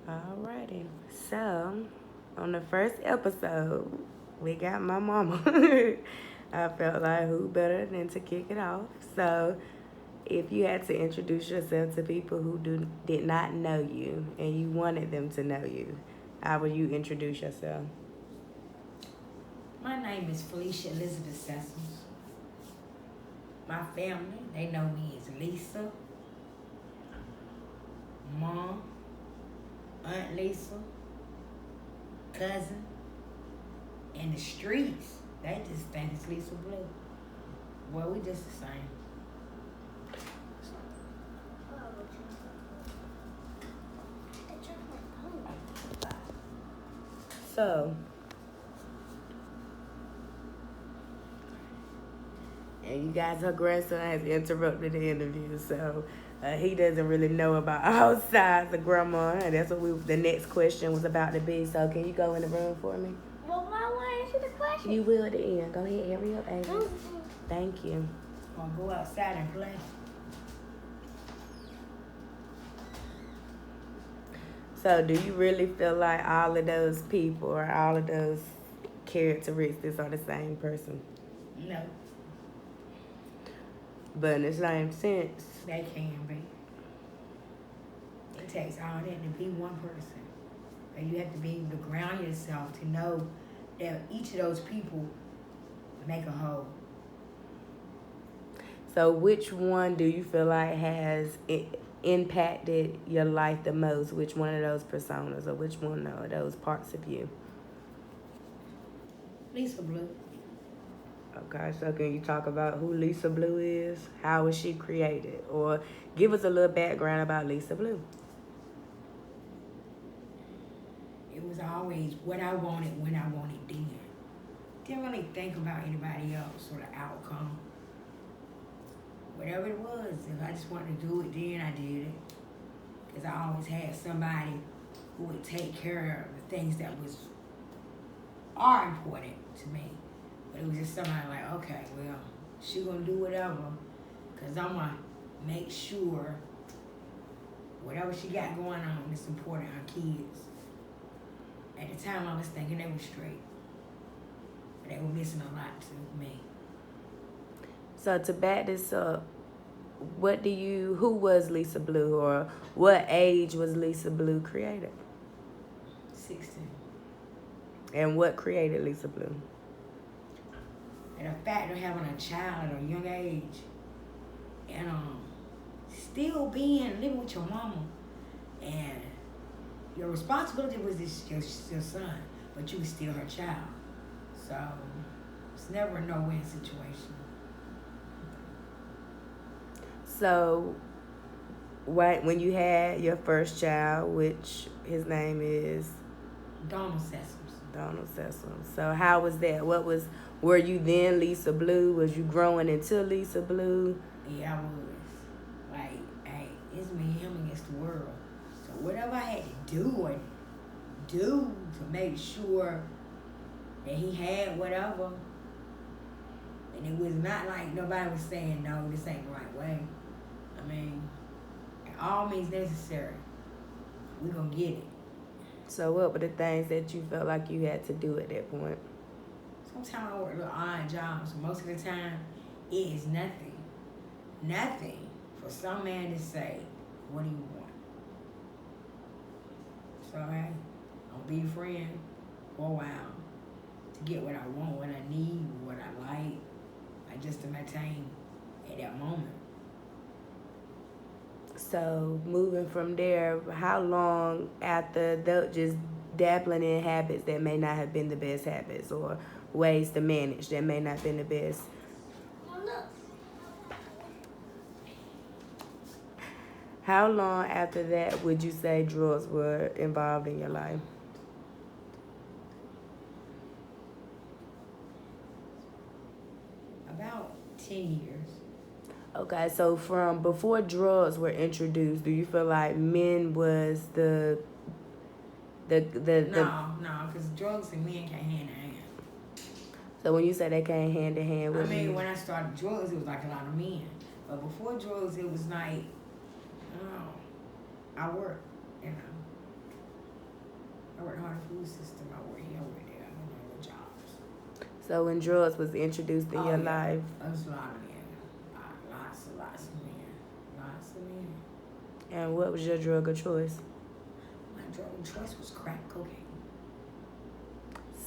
Alrighty. So, on the first episode, we got my mama. I felt like who better than to kick it off. So, if you had to introduce yourself to people who did not know you and you wanted them to know you, how would you introduce yourself? My name is Felicia Elizabeth Sessoms. My family, they know me as Lisa, Mom, Aunt Lisa, cousin. In the streets, they just think it's Lisa Blue. Well, we just the same. So, and you guys, her grandson has interrupted the interview, so he doesn't really know about all sides of grandma, and that's what the next question was about to be. So, can you go in the room for me? Well, I want to answer the question. You will at the end. Go ahead, hurry up, Ava. Mm-hmm. Thank you. Gonna go outside and play. So, do you really feel like all of those people or all of those characteristics are the same person? No, But in the same sense, they can be. It takes all that to be one person. And you have to be able to ground yourself to know that each of those people make a whole. so which one do you feel like has impacted your life the most? Which one of those personas or which one of those parts of you? Lisa Blue. Okay, so can you talk about who Lisa Blue is? How was she created? Or give us a little background about Lisa Blue. It was always what I wanted when I wanted then. Didn't really think about anybody else or the outcome. Whatever it was, if I just wanted to do it then, I did it. Because I always had somebody who would take care of the things that are important to me. But it was just somebody like, okay, well, she gonna do whatever. Because I'm gonna make sure whatever she got going on is important her kids. At the time, I was thinking they were straight. But they were missing a lot to me. So to back this up, who was Lisa Blue, or what age was Lisa Blue created? 16. And what created Lisa Blue? And the fact of having a child at a young age and still living with your mama, and your responsibility was your son, but you was still her child. So it's never a no-win situation. So, when you had your first child, which his name is Donald Sessoms. So how was that? Were you then Lisa Blue? Was you growing into Lisa Blue? Yeah, I was. Like, hey, it's me and him against the world. So whatever I had to do to make sure that he had whatever, and it was not like nobody was saying, no, this ain't the right way. I mean, all means necessary. We're going to get it. So what were the things that you felt like you had to do at that point? Sometimes I work little odd jobs. Most of the time, it is nothing. Nothing for some man to say, what do you want? So, hey, I'll be a friend for a while to get what I want, what I need, what I like just to maintain at that moment. So moving from there, how long after just dabbling in habits that may not have been the best habits, or ways to manage that may not have been the best? How long after that would you say drugs were involved in your life? About 10 years. Okay, so from before drugs were introduced, do you feel like men was the No, because drugs and men can't hand in hand. So when you say they came hand in hand, I mean, when I started drugs, it was like a lot of men. But before drugs, it was like, I worked, I worked hard in the food system. I worked here, I worked there. I did jobs. So when drugs was introduced in your life, There was a lot of men. Lots of men. Lots of men. and what was your drug of choice? My drug of choice was crack cocaine.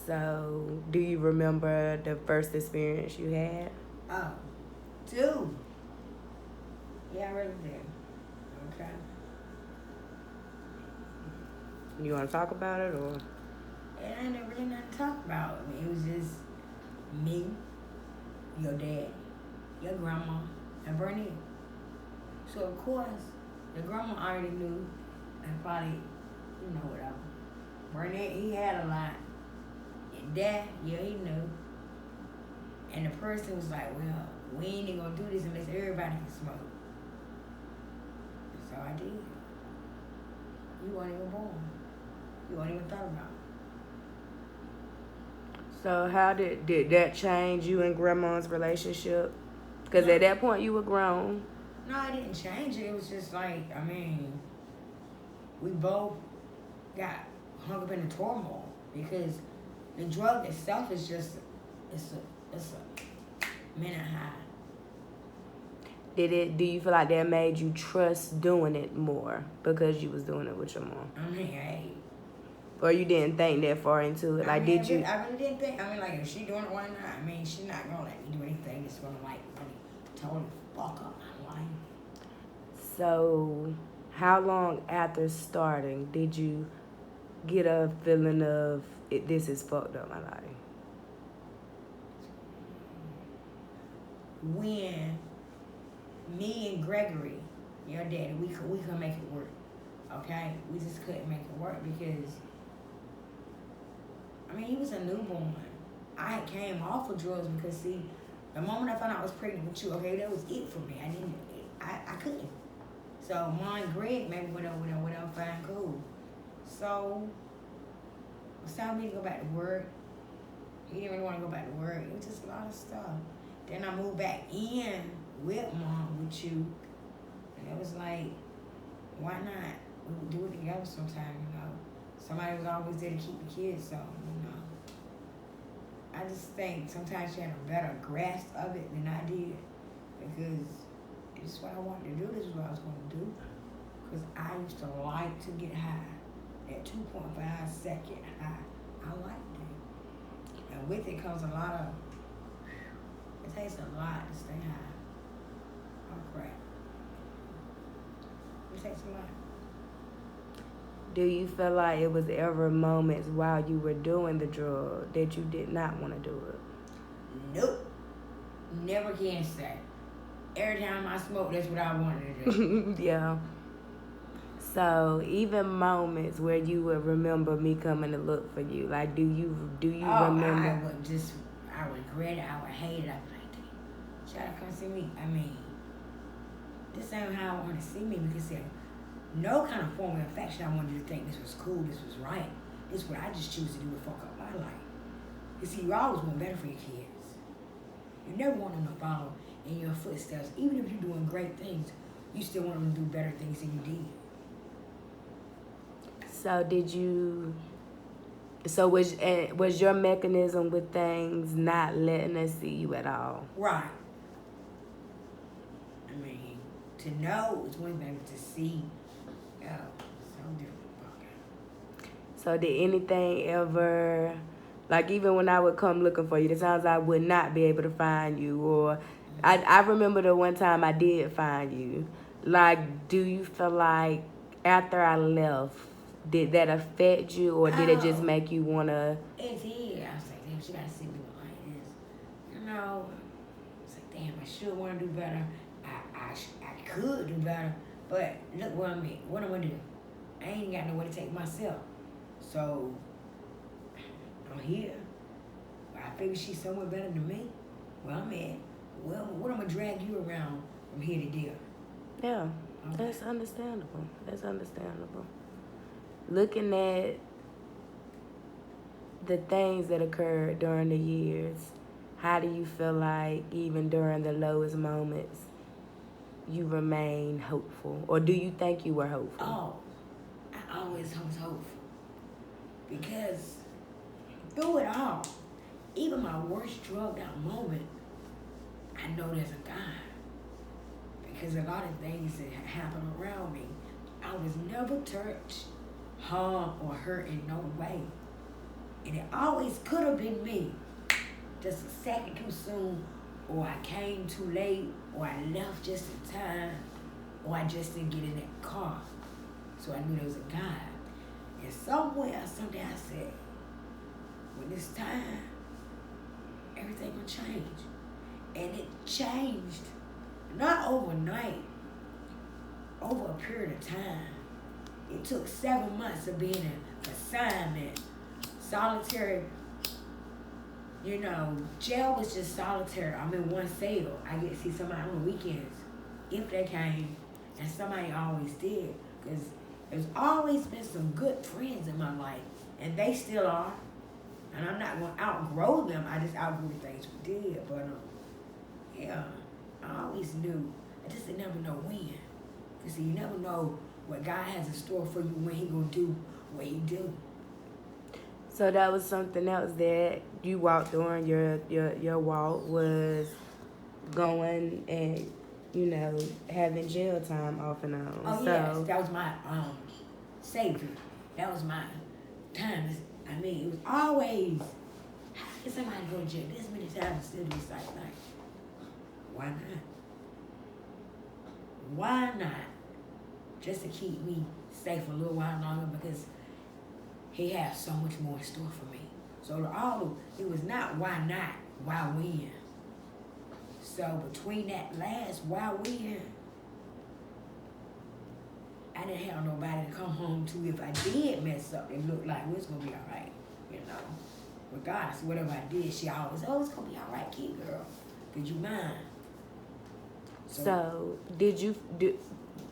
So do you remember the first experience you had? Oh, dude. Yeah, I really did. Okay. You want to talk about it, or? It ain't really nothing to talk about. I mean, it was just me, your dad, your grandma, and Bernie. So, of course, your grandma already knew, and probably, whatever. Burnett, he had a lot. And Dad, yeah, he knew. And the person was like, well, we ain't even gonna do this unless everybody can smoke. So I did. You weren't even born. You weren't even thought about it. So how did that change you and grandma's relationship? Because at that point you were grown. No, it didn't change it. It was just like, we both got hung up in the turmoil because the drug itself is just, it's a minute high. Do you feel like that made you trust doing it more because you was doing it with your mom? Hey. Or you didn't think that far into it? Like, did you? I really didn't think. If she doing it, why not? She's not gonna let me do anything that's gonna really totally fuck up my life. So, how long after starting did you get a feeling of this is fucked up my life? When me and Gregory, your daddy, we couldn't make it work. Okay? We just couldn't make it work because he was a newborn. I had came off of drugs because see, the moment I found out I was pregnant with you, okay, that was it for me. I couldn't. So mom and Greg maybe went up, fine, cool. So it's time for me to go back to work. He didn't really want to go back to work. It was just a lot of stuff. Then I moved back in with mom, with you. And it was like, why not? We would do it together sometime, Somebody was always there to keep the kids, so, I just think sometimes she had a better grasp of it than I did. Because this is what I wanted to do. This is what I was going to do. Because I used to like to get high. At 2.5 second high. I liked it. And with it comes a lot of, it takes a lot to stay high. Oh, crap. It takes a lot. Do you feel like it was ever moments while you were doing the drug that you did not want to do it? Nope. Never can say. Every time I smoke, that's what I wanted to do. Yeah. So even moments where you would remember me coming to look for you, like do you remember? I regret it. I would hate it. I'd be like, damn, should I come see me? This ain't how I want to see me because no kind of form of affection I wanted you to think this was cool, this was right. This is what I just choose to do to fuck up my life. You see, you always want better for your kids. You never want them to follow in your footsteps. Even if you're doing great things, you still want them to do better things than you did. So was your mechanism with things not letting us see you at all? Right. To know is one thing, but to see, so different. So did anything ever, like even when I would come looking for you, the times I would not be able to find you, or I remember the one time I did find you. Like, do you feel like after I left, did that affect you, or did it just make you want to? It did. I was like, damn, she got to see me like this. It's like, damn, I should want to do better. I could do better, but look where I'm at. What am I going to do? I ain't got nowhere to take myself. So, I'm here. I figure she's somewhere better than me. Where I'm at. Well, what am I going to drag you around from here to there? Yeah, okay. That's understandable. Looking at the things that occurred during the years, how do you feel like even during the lowest moments, you remain hopeful? Or do you think you were hopeful? Oh, I always was hopeful. because through it all, even my worst drugged out moment, I know there's a God. Because a lot of things that happen around me, I was never touched, harmed, or hurt in no way. And it always could have been me. Just a second too soon, or I came too late, or I left just in time, or I just didn't get in that car. So I knew there was a God. And someday I said, when it's time, everything will change. And it changed, not overnight, over a period of time. It took 7 months of being an assignment, solitary. You know, jail was just solitary. I'm in one cell. I get to see somebody on the weekends, if they came, and somebody always did. Because there's always been some good friends in my life, and they still are. And I'm not going to outgrow them. I just outgrew the things we did. But, yeah, I always knew. I just didn't never know when. Because you never know what God has in store for you, when he going to do what he do. So that was something else that you walked during your walk, was going and, you know, having jail time off and on. Oh, yes. That was my savior. That was my time. I mean, it was always, how can somebody go to jail this many times and still do sight like, why not? Why not? Just to keep me safe a little while longer, because he has so much more in store for me. So it was not why not, why when. So between that last why when, I didn't have nobody to come home to if I did mess up and look like, well, it's going to be all right, you know. Regardless of whatever I did, she always, oh, it's going to be all right, kid girl. Did you mind? So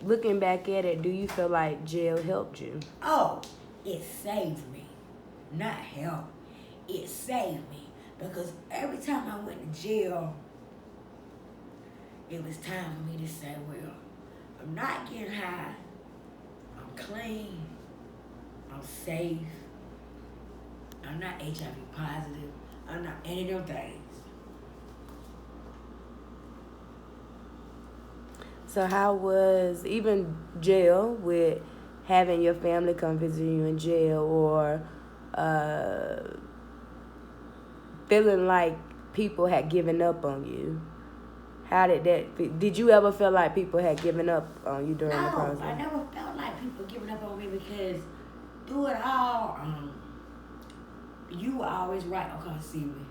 looking back at it, do you feel like jail helped you? Oh, it saved me. Not help. It saved me. Because every time I went to jail, it was time for me to say, well, I'm not getting high. I'm clean. I'm safe. I'm not HIV positive. I'm not any of those things. So how was even jail, with having your family come visit you in jail, or feeling like people had given up on you? How did that? Did you ever feel like people had given up on you during the process? No, I never felt like people giving up on me, because through it all, you were always right to come see me.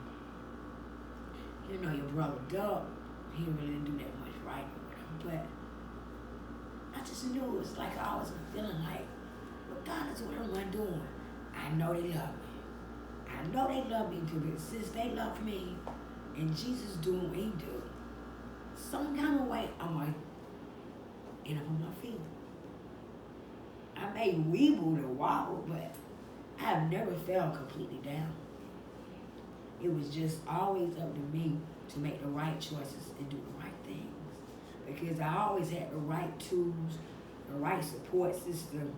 You know, your brother Doug, he really didn't do that much right with him, but I just knew it was like I was feeling like, regardless of what I'm doing, I know they love me. I know they love me too, because since they love me and Jesus doing what he do, some kind of way I'm like, end up on my feet. I may weeble and wobble, but I have never fell completely down. It was just always up to me to make the right choices and do the right things. Because I always had the right tools, the right support system,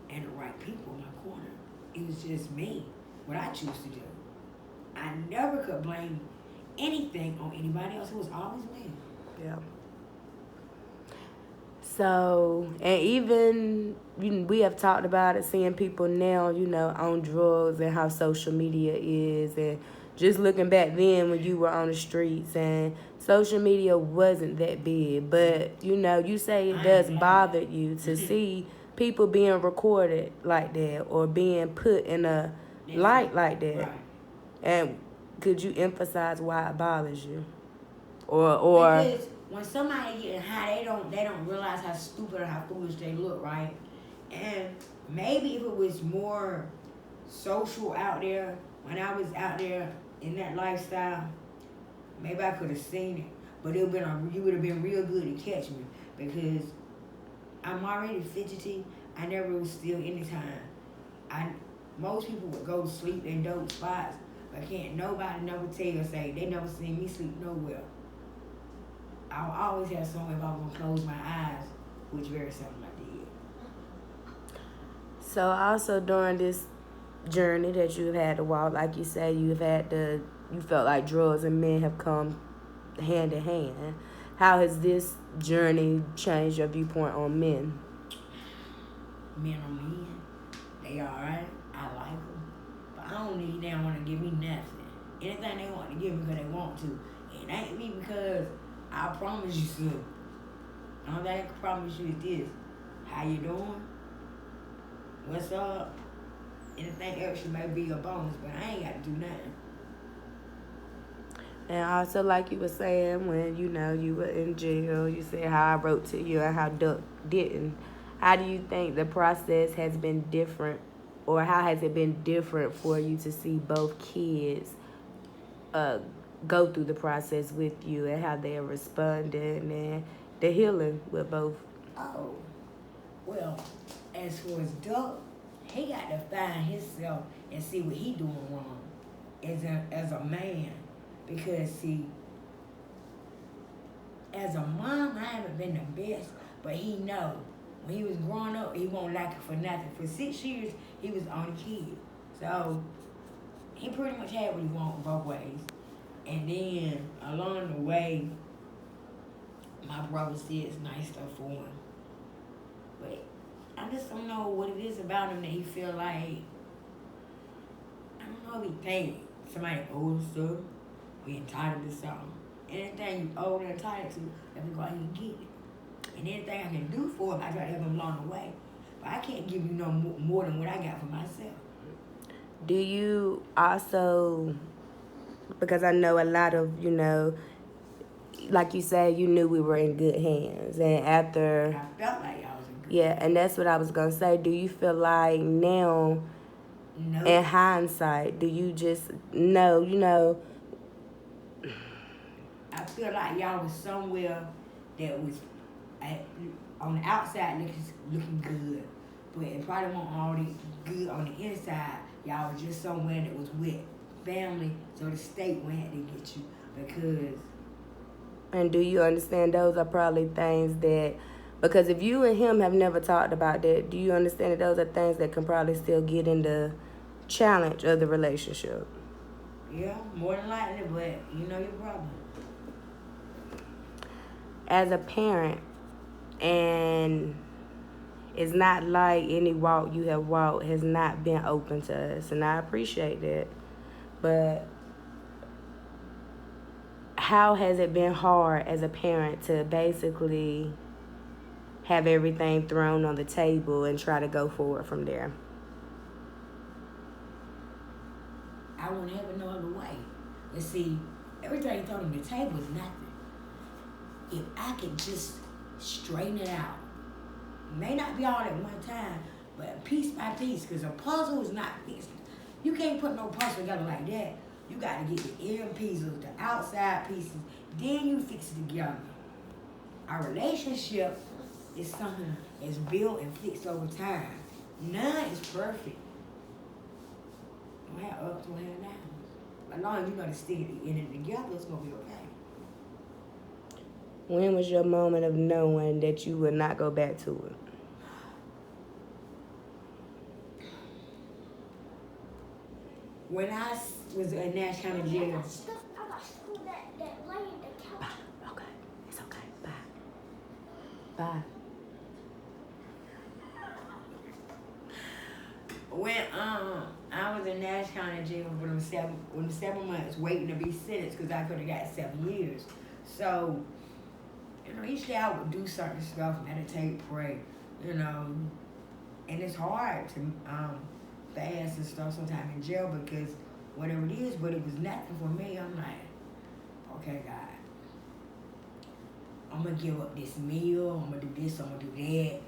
and the right people in my corner. It was just me, what I choose to do. I never could blame anything on anybody else. It was always me. Yeah. So, and even we have talked about it, seeing people now, you know, on drugs and how social media is, and just looking back then when you were on the streets and social media wasn't that big, but you know, you say it does bother you to see people being recorded like that or being put in a light like that. Right. And could you emphasize why it bothers you? Or because when somebody getting high, they don't realize how stupid or how foolish they look, right? And maybe if it was more social out there, when I was out there in that lifestyle, maybe I could have seen it. But you would have been real good to catch me, because I'm already fidgety. I never was still anytime. Most people would go to sleep in dope spots, but can't nobody never tell or say they never seen me sleep nowhere. I'll always have somewhere if I was going to close my eyes, which very seldom I did. So also during this journey that you've had to walk, like you say, you felt like drugs and men have come hand in hand. How has this journey changed your viewpoint on men? Men are men. They alright. I like them. But I don't need them want to give me nothing. Anything they want to give me because they want to. It ain't me because I promise you something. The only thing I can promise you is this. How you doing? What's up? Anything extra may be a bonus, but I ain't got to do nothing. And also, like you were saying, when you were in jail, you said how I wrote to you and how Duck didn't. How do you think the process has been different, or how has it been different for you to see both kids go through the process with you and how they're responding and the healing with both? Oh, well, as for his Duck, he got to find himself and see what he doing wrong as a man. Because, see, as a mom, I haven't been the best, but he know. When he was growing up, he won't like it for nothing. For 6 years, he was on a kid. So, he pretty much had what he wanted both ways. And then, along the way, my brother said nice stuff for him. But I just don't know what it is about him that he feel like, I don't know if he think somebody older stuff. We entitled to something. Anything you owe and entitled to, let me go ahead and get it. And anything I can do for him, I try to help him along the way. But I can't give you no more than what I got for myself. Do you also, because I know a lot of, like you said, you knew we were in good hands. And after... I felt like I was in good Yeah, and that's what I was going to say. Do you feel like now, No. in hindsight, do you just know, I feel like y'all was somewhere that was on the outside looking good, but it probably wasn't already good on the inside. Y'all was just somewhere that was with family, so the state went had to get you because. And do you understand those are probably things that, because if you and him have never talked about that, do you understand that those are things that can probably still get in the challenge of the relationship? Yeah, more than likely, but you know your problem. As a parent, and it's not like any walk you have walked has not been open to us, and I appreciate that. But how has it been hard as a parent to basically have everything thrown on the table and try to go forward from there? I wouldn't have it no other way. But see, everything thrown on the table is nothing. If I could just straighten it out, may not be all at one time, but piece by piece, because a puzzle is not fixed. You can't put no puzzle together like that. You got to get the inner pieces, the outside pieces, then you fix it together. Our relationship is something that's built and fixed over time. None is perfect. Don't have ups, don't have downs. As long as you know to stick it in it together, it's going to be okay. When was your moment of knowing that you would not go back to it? When I was in Nash County I Jail, got stuff. I got stuff that lay in the couch. Okay, it's okay. Bye. when I was in Nash County Jail for them 7 months waiting to be sentenced because I could have got 7 years. So, each day I would do certain stuff, meditate, pray, and it's hard to fast and stuff sometimes in jail because whatever it is, but it was nothing for me. I'm like, okay, God, I'm going to give up this meal, I'm going to do this, I'm going to do that,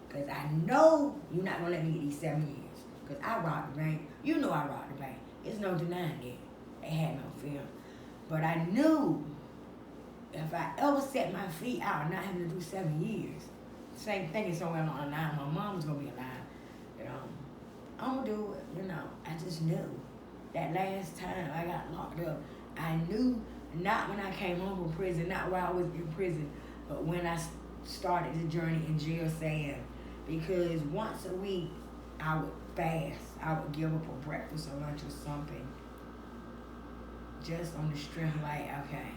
because I know you're not going to let me get these 7 years, because I robbed the bank. You know I robbed the bank. There's no denying that. They had no film. But I knew if I ever set my feet out not having to do 7 years, same thing is somewhere along the line, my mom was going to be alive. I'm going to do it, I just knew. That last time I got locked up, I knew, not when I came home from prison, not while I was in prison, but when I started the journey in jail saying, because once a week, I would fast. I would give up a breakfast or lunch or something. Just on the strength, like, okay,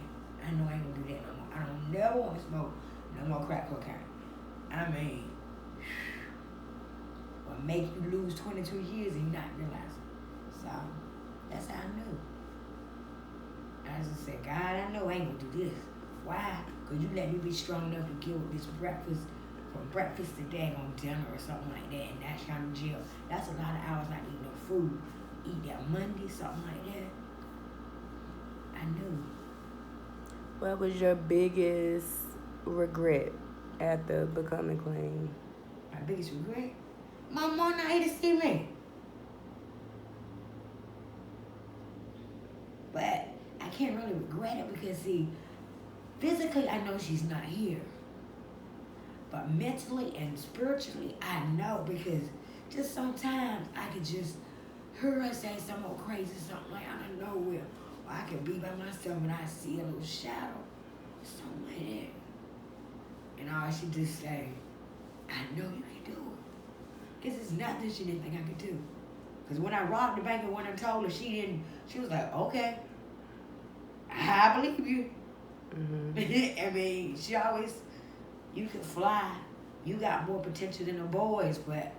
I know I ain't gonna do that no more. I don't never want to smoke no more crack cocaine. I mean, will make you lose 22 years and you not realize it. So, that's how I knew. I just said, God, I know I ain't gonna do this. Why? Because you let me be strong enough to give up this breakfast, from breakfast to daggone dinner or something like that, and that's kind of jail. That's a lot of hours not eating no food. Eat that Monday, something like that. I knew. What was your biggest regret after becoming clean? My biggest regret? My mom not here to see me. But I can't really regret it because, see, physically I know she's not here. But mentally and spiritually I know, because just sometimes I could just hear her say some old crazy something like out of nowhere. Or I could be by myself and I see a little shadow. Something like that. And all she just say, I know you can do it. Because it's nothing she didn't think I could do. Because when I robbed the bank and when I told her, she was like, okay, I believe you. Mm-hmm. I mean, she always, you can fly. You got more potential than the boys, but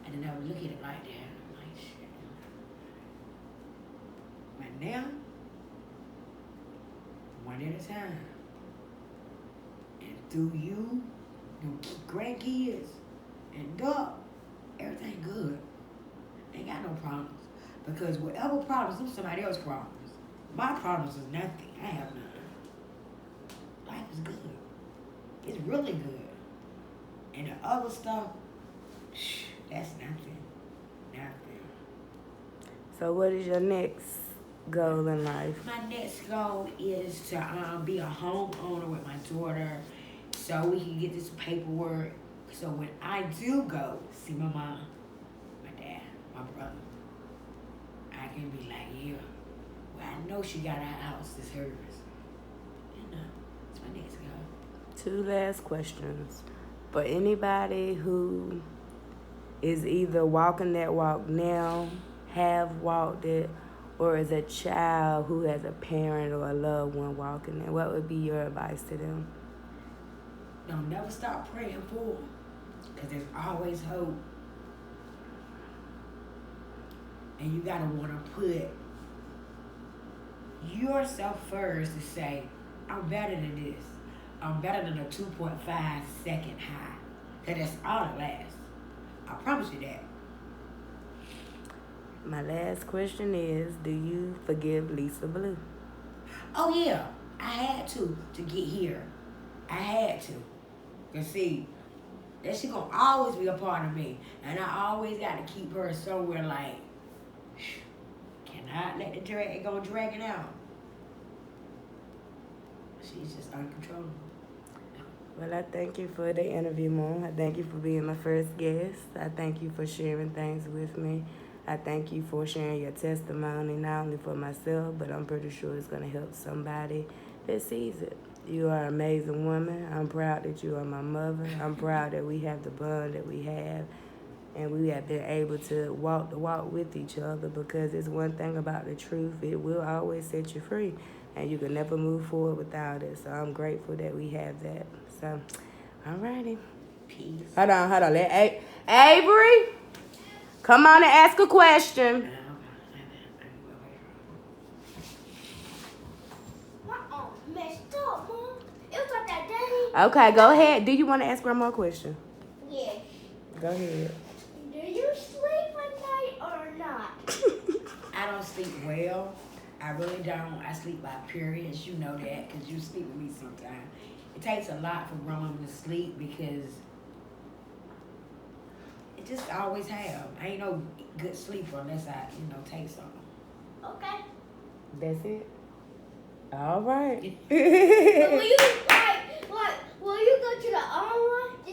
I didn't ever look at it like that. I'm like, shit. But now, one at a time. And through you, them grandkids, and dog, everything good. Ain't got no problems. Because whatever problems, them somebody else's problems. My problems is nothing. I have none. Life is good. It's really good. And the other stuff, that's nothing. Nothing. So what is your next goal in life? My next goal is to be a homeowner with my daughter so we can get this paperwork. So when I do go see my mom, my dad, my brother, I can be like, yeah, well, I know she got a house that's hers. You know, it's my next goal. 2 last questions. For anybody who is either walking that walk now, have walked it, or is a child who has a parent or a loved one walking it, what would be your advice to them? Don't never stop praying for them, because there's always hope. And you got to want to put yourself first to say, I'm better than this. I'm better than a 2.5 second high. Because that's all it lasts. I promise you that. My last question is, do you forgive Lisa Blue? Oh, yeah. I had to get here. I had to. Because, see, that she going to always be a part of me. And I always got to keep her somewhere like, cannot let the drag go dragging out. She's just uncontrollable. Well, I thank you for the interview, Mom. I thank you for being my first guest. I thank you for sharing things with me. I thank you for sharing your testimony, not only for myself, but I'm pretty sure it's going to help somebody that sees it. You are an amazing woman. I'm proud that you are my mother. I'm proud that we have the bond that we have, and we have been able to walk the walk with each other, because it's one thing about the truth. It will always set you free, and you can never move forward without it. So I'm grateful that we have that. So, all righty. Peace. Hold on. Let Avery, come on and ask a question. My arm messed up, Mom. It was like that day. Okay, go ahead. Do you want to ask Grandma a question? Yeah. Go ahead. Do you sleep at night or not? I don't sleep well. I really don't. I sleep by periods. You know that because you sleep with me sometimes. It takes a lot for grown to sleep because it just always have. I ain't no good sleeper unless I, take something. Okay. That's it. All right. But will you will you go to the arm